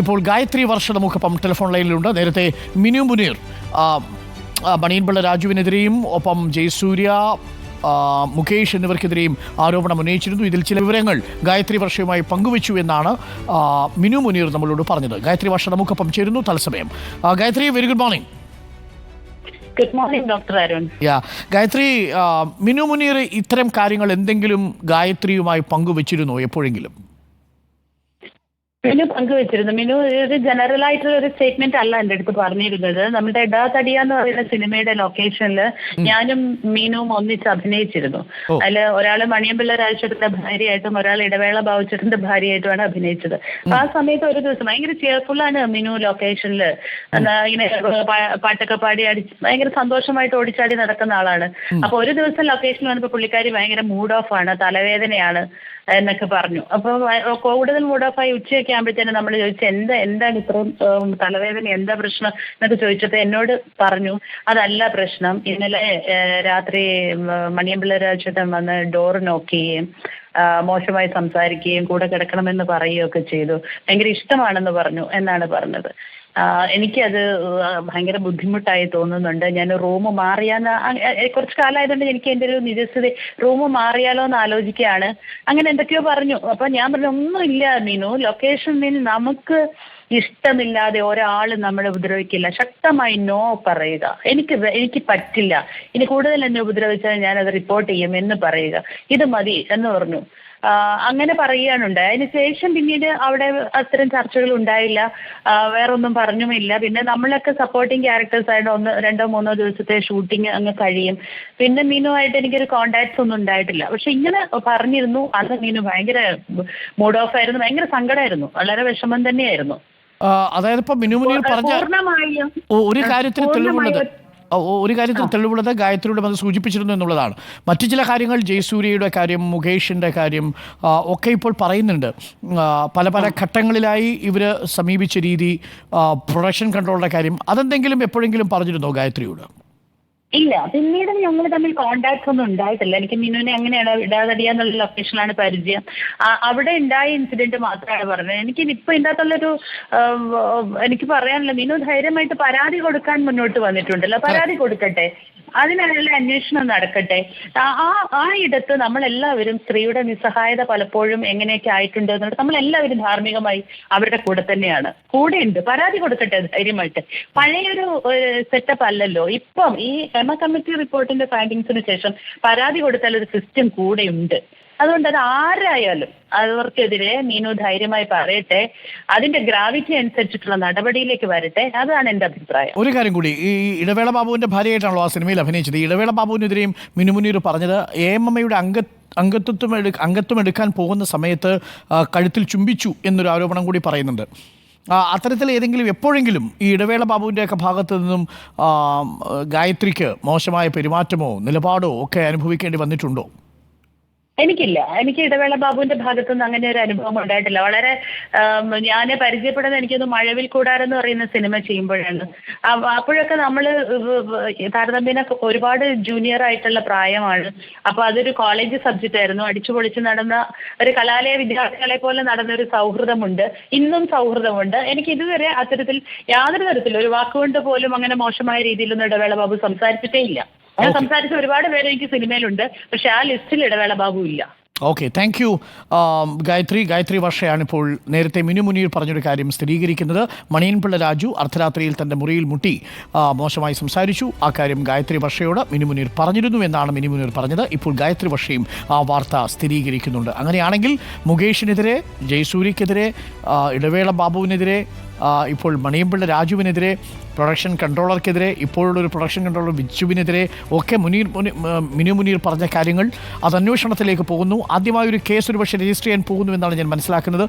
ഇപ്പോൾ ഗായത്രി വർഷ നമുക്കിപ്പം ടെലിഫോൺ ലൈനിലുണ്ട്. നേരത്തെ മിനു മുനീർ മണിയൻപിള്ള രാജുവിനെതിരെയും ഒപ്പം ജയസൂര്യ, മുകേഷ് എന്നിവർക്കെതിരെയും ആരോപണം ഉന്നയിച്ചിരുന്നു. ഇതിൽ ചില വിവരങ്ങൾ ഗായത്രി വർഷയുമായി പങ്കുവച്ചു എന്നാണ് മിനു മുനീർ നമ്മളോട് പറഞ്ഞത്. ഗായത്രി വർഷ നമുക്കൊപ്പം ചേരുന്നു തത്സമയം. Gayathri, very good morning. Good morning doctor Arun. Gayathri, Minu Muneer ഇത്തരം കാര്യങ്ങൾ എന്തെങ്കിലും ഗായത്രിയുമായി പങ്കുവച്ചിരുന്നോ എപ്പോഴെങ്കിലും? മിനു പങ്കുവച്ചിരുന്നു. മിനു ഒരു ജനറൽ ആയിട്ടുള്ള ഒരു സ്റ്റേറ്റ്മെന്റ് അല്ല എൻ്റെ അടുത്ത് പറഞ്ഞിരുന്നത്. നമ്മുടെ എടാ തടിയ എന്ന് പറയുന്ന സിനിമയുടെ ലൊക്കേഷനിൽ ഞാനും മീനുവും ഒന്നിച്ച് അഭിനയിച്ചിരുന്നു. അതിൽ ഒരാള് മണിയൻപിള്ള രാജേട്ടന്റെ ഭാര്യയായിട്ടും ഒരാൾ ഇടവേള ബാബുച്ചേട്ടന്റെ ഭാര്യയായിട്ടുമാണ് അഭിനയിച്ചത്. അപ്പൊ ആ സമയത്ത് ഒരു ദിവസം ഭയങ്കര ചെയർഫുള്ളാണ് മിനു ലൊക്കേഷനിൽ. ഇങ്ങനെ പാട്ടൊക്കെ പാടി അടിച്ച് ഭയങ്കര സന്തോഷമായിട്ട് ഓടിച്ചാടി നടക്കുന്ന ആളാണ്. അപ്പൊ ഒരു ദിവസം ലൊക്കേഷനിൽ വന്നപ്പോൾ പുള്ളിക്കാരി ഭയങ്കര മൂഡ് ഓഫ് ആണ്, തലവേദനയാണ് എന്നൊക്കെ പറഞ്ഞു. അപ്പൊ കൂടുതൽ മൂഡ് ഓഫ് ആയി ഉച്ചയൊക്കെ ആകുമ്പോഴത്തേനും നമ്മൾ ചോദിച്ചു എന്താണ് ഇത്രയും തലവേദന, എന്താ പ്രശ്നം എന്നൊക്കെ ചോദിച്ചപ്പോൾ എന്നോട് പറഞ്ഞു അതല്ല പ്രശ്നം, ഇന്നലെ രാത്രി മണിയൻപിള്ള രാജേട്ടൻ വന്ന് ഡോർ നോക്ക് ചെയ്യുകയും മോശമായി സംസാരിക്കുകയും കൂടെ കിടക്കണമെന്ന് പറയുകയൊക്കെ ചെയ്തു. ഭയങ്കര ഇഷ്ടമാണെന്ന് പറഞ്ഞു എന്നാണ് പറഞ്ഞത്. എനിക്കത് ഭയങ്കര ബുദ്ധിമുട്ടായി തോന്നുന്നുണ്ട്. ഞാൻ റൂം മാറിയാന്ന് കുറച്ച് കാലമായതുകൊണ്ട് എനിക്ക് എൻ്റെ ഒരു നിജസ്ഥിതി റൂം മാറിയാലോ എന്ന് ആലോചിക്കുകയാണ്. അങ്ങനെ എന്തൊക്കെയോ പറഞ്ഞു. അപ്പൊ ഞാൻ പറഞ്ഞു ഒന്നുമില്ല മീനു, ലൊക്കേഷനിൽ നമുക്ക് ഇഷ്ടമില്ലാതെ ഒരാൾ നമ്മളെ ഉപദ്രവിക്കില്ല. ശക്തമായി നോ പറയുക. എനിക്ക് പറ്റില്ല, ഇനി കൂടുതൽ എന്നെ ഉപദ്രവിച്ചാൽ ഞാനത് റിപ്പോർട്ട് ചെയ്യും എന്ന് പറയുക, ഇത് മതി എന്ന് പറഞ്ഞു. അങ്ങനെ പറയുകയാണുണ്ടായി. അതിനുശേഷം പിന്നീട് അവിടെ അത്തരം ചർച്ചകൾ ഉണ്ടായില്ല, വേറൊന്നും പറഞ്ഞുമില്ല. പിന്നെ നമ്മളൊക്കെ സപ്പോർട്ടിങ് ക്യാരക്ടേഴ്സ് ആയിട്ട് 1-2-3 ദിവസത്തെ ഷൂട്ടിങ് അങ്ങ് കഴിയും. പിന്നെ മീനുമായിട്ട് എനിക്കൊരു കോണ്ടാക്ട്സ് ഒന്നും ഉണ്ടായിട്ടില്ല. പക്ഷെ ഇങ്ങനെ പറഞ്ഞിരുന്നു. അന്ന് മീനു ഭയങ്കര മൂഡ് ഓഫ് ആയിരുന്നു, ഭയങ്കര സങ്കടമായിരുന്നു, വളരെ വിഷമം തന്നെയായിരുന്നു. അതായത് ഇപ്പൊ മിനു മുനീർ പറഞ്ഞ ഒരു കാര്യത്തിൽ തെളിവുള്ളത് ഗായത്രിയുടെ അത് സൂചിപ്പിച്ചിരുന്നു എന്നുള്ളതാണ്. മറ്റു ചില കാര്യങ്ങൾ, ജയസൂര്യയുടെ കാര്യം, മുകേഷിൻ്റെ കാര്യം ഒക്കെ ഇപ്പോൾ പറയുന്നുണ്ട്. പല പല ഘട്ടങ്ങളിലായി ഇവർ സമീപിച്ച രീതി, പ്രൊഡക്ഷൻ കൺട്രോളിൻ്റെ കാര്യം, അതെന്തെങ്കിലും എപ്പോഴെങ്കിലും പറഞ്ഞിരുന്നോ ഗായത്രിയോട്? ഇല്ല, പിന്നീട് ഞങ്ങൾ തമ്മിൽ കോണ്ടാക്ട്സ് ഒന്നും ഉണ്ടായിട്ടില്ല. എനിക്ക് മിനുവിനെ അങ്ങനെയാണ് ഇടാതടിയ എന്നുള്ള ലൊക്കേഷനിലാണ് പരിചയം. അവിടെ ഉണ്ടായ ഇൻസിഡന്റ് മാത്രമാണ് പറഞ്ഞത്. എനിക്ക് ഇപ്പൊ ഇതിൻ്റെ അകത്തുള്ളൊരു എനിക്ക് പറയാനില്ല. മിനു ധൈര്യമായിട്ട് പരാതി കൊടുക്കാൻ മുന്നോട്ട് വന്നിട്ടുണ്ടല്ലോ, പരാതി കൊടുക്കട്ടെ, അതിനുള്ള അന്വേഷണം നടക്കട്ടെ. ആ ഇടത്ത് നമ്മളെല്ലാവരും സ്ത്രീയുടെ നിസ്സഹായത പലപ്പോഴും എങ്ങനെയൊക്കെ ആയിട്ടുണ്ട് എന്നുള്ളത് നമ്മളെല്ലാവരും ധാർമ്മികമായി അവരുടെ കൂടെ തന്നെയാണ്, കൂടെയുണ്ട്. പരാതി കൊടുക്കട്ടെ ധൈര്യമായിട്ട്. പഴയൊരു സെറ്റപ്പ് അല്ലല്ലോ ഇപ്പം. ഈ ഹേമ കമ്മിറ്റി റിപ്പോർട്ടിന്റെ ഫൈൻഡിങ്സിന് ശേഷം പരാതി കൊടുത്താൽ ഒരു സിസ്റ്റം കൂടെയുണ്ട്. അതുകൊണ്ട് അത് ആരായാലും അവർക്കെതിരെ മീനു ധൈര്യമായി പറയട്ടെ, അതിന്റെ ഗ്രാവിറ്റി അനുസരിച്ചിട്ടുള്ള നടപടിയിലേക്ക് വരട്ടെ. അതാണ് എൻ്റെ അഭിപ്രായം. ഒരു കാര്യം കൂടി, ഈ ഇടവേള ബാബുവിന്റെ ഭാര്യയായിട്ടാണല്ലോ ആ സിനിമയിൽ അഭിനയിച്ചത്. ഇടവേള ബാബുവിനെതിരെയും മിനു മുനീർ പറഞ്ഞത് AMMയുടെ അംഗത്വം എടുക്കാൻ പോകുന്ന സമയത്ത് കഴുത്തിൽ ചുംബിച്ചു എന്നൊരു ആരോപണം കൂടി പറയുന്നുണ്ട്. അത്തരത്തിൽ ഏതെങ്കിലും എപ്പോഴെങ്കിലും ഈ ഇടവേള ബാബുവിൻ്റെയൊക്കെ ഭാഗത്തു നിന്നും ഗായത്രിക്ക് മോശമായ പെരുമാറ്റമോ നിലപാടോ ഒക്കെ അനുഭവിക്കേണ്ടി വന്നിട്ടുണ്ടോ? എനിക്കില്ല. എനിക്ക് ഇടവേള ബാബുവിന്റെ ഭാഗത്തുനിന്ന് അങ്ങനെ ഒരു അനുഭവം ഉണ്ടായിട്ടില്ല. വളരെ ഞാൻ പരിചയപ്പെടുന്നത് എനിക്കൊന്ന് മഴവിൽ കൂടാരം എന്ന് പറയുന്ന സിനിമ ചെയ്യുമ്പോഴാണ്. അപ്പോഴൊക്കെ നമ്മൾ താരതമ്യേന ഒരുപാട് ജൂനിയർ ആയിട്ടുള്ള പ്രായമാണ്. അപ്പൊ അതൊരു കോളേജ് സബ്ജക്റ്റ് ആയിരുന്നു. അടിച്ചു പൊളിച്ച് നടന്ന ഒരു കലാലയ വിദ്യാർത്ഥികളെ പോലെ നടന്നൊരു സൗഹൃദമുണ്ട്, ഇന്നും സൗഹൃദമുണ്ട്. എനിക്ക് ഇതുവരെ അത്തരത്തിൽ യാതൊരു തരത്തിലും ഒരു വാക്കുകൊണ്ട് പോലും അങ്ങനെ മോശമായ രീതിയിലൊന്നും ഇടവേള ബാബു സംസാരിച്ചിട്ടേ ഇല്ല. ഞാൻ സംസാരിച്ച ഒരുപാട് പേര് എനിക്ക് സിനിമയിലുണ്ട്, പക്ഷെ ആ ലിസ്റ്റിൽ ഇടവേള ബാബു ഇല്ല. ഓക്കെ, താങ്ക് യു ഗായത്രി വർഷയാണ് ഇപ്പോൾ നേരത്തെ മിനു മുനീർ പറഞ്ഞൊരു കാര്യം സ്ഥിരീകരിക്കുന്നത്. മണിയൻപിള്ള രാജു അർദ്ധരാത്രിയിൽ തൻ്റെ മുറിയിൽ മുട്ടി മോശമായി സംസാരിച്ചു. ആ കാര്യം ഗായത്രി വർഷയോട് മിനു മുനീർ പറഞ്ഞിരുന്നു എന്നാണ് മിനു മുനീർ പറഞ്ഞത്. ഇപ്പോൾ ഗായത്രി വർഷയും ആ വാർത്ത സ്ഥിരീകരിക്കുന്നുണ്ട്. അങ്ങനെയാണെങ്കിൽ മുകേഷിനെതിരെ, ജയസൂര്യക്കെതിരെ, ഇടവേള ബാബുവിനെതിരെ, ഇപ്പോൾ മണിയൻപിള്ള രാജുവിനെതിരെ, പ്രൊഡക്ഷൻ കൺട്രോളർക്കെതിരെ, ഇപ്പോഴുള്ളൊരു പ്രൊഡക്ഷൻ കൺട്രോളർ വിച്ചുവിനെതിരെ ഒക്കെ മിനു മുനീർ പറഞ്ഞ കാര്യങ്ങൾ അത് അന്വേഷണത്തിലേക്ക് പോകുന്നു. ആദ്യമായൊരു കേസ് ഒരുപക്ഷെ രജിസ്റ്റർ ചെയ്യാൻ പോകുന്നു എന്നാണ് ഞാൻ മനസ്സിലാക്കുന്നത്.